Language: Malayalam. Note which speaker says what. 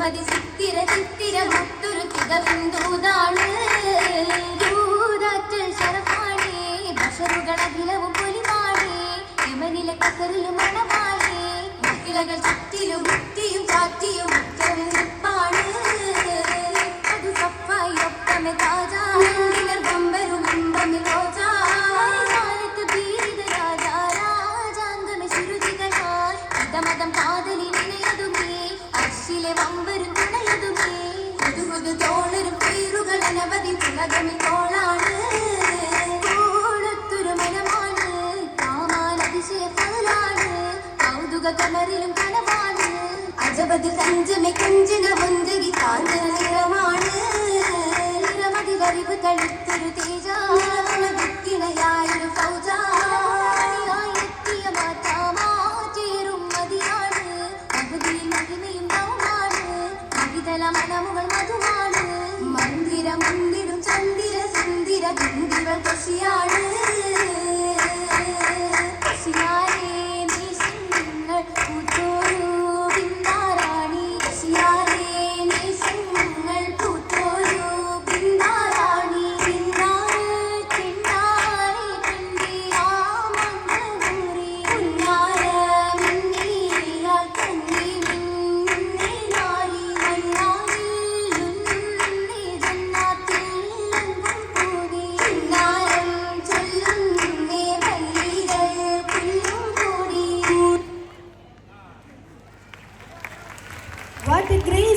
Speaker 1: തിരുമതി ചിത്തിര ചിത്തിര മറ്റൊരു തികവിന്ദൂതാണ് ദൂരാറ്റൽ ശരഫാണേ ബഷറുകളഖിലവും പൊലിവാണേ യമനിലെ കസറിലും മണവാളേ മക്കിലകൾ ചുറ്റിലും മുത്തിയും ചാറ്റിയും മുറ്റവും നിപ്പാണ് അത് സഫായി ഒപ്പമെ താജാ ബമ്പരും ഇമ്പമിൽ റോജാ കാലത്ത് ബീരിത രാജാ രാജാംഗമെ ശുരുചികളാൽ ഇതമതം കാതലി നിനയതുമേ അർശിലെ വമ്പരും തുണയതുമേ പുതുപുതു തോളരും പേരുകൾ അനവധി പുലകമി തോളാണ് കൂടത്തൊരു മനമാണ് കാമാൻ അതിശയ ഫലാണ് കൗതുക കമറിലും കനവാണ് അജബത് കഞ്ചമെ കഞ്ചന വഞ്ചരി കാഞ്ചന നിറമാണ് നിറമതിലറിവ് തളിത്തൊരു തേജ വിത്തിണയായൊരു ഫൗജ എത്തിയ മാറ്റാമാ ചേരും മതിയാണ് മഹതിയിൽ മഹിമയും നവമാണ് മഹിതല മനമുകൾ മധുവാണ് മന്ദിര മന്ദിരം ചന്ദിര സുന്ദിര ബിന്ദികൾ കൃഷിയാണ്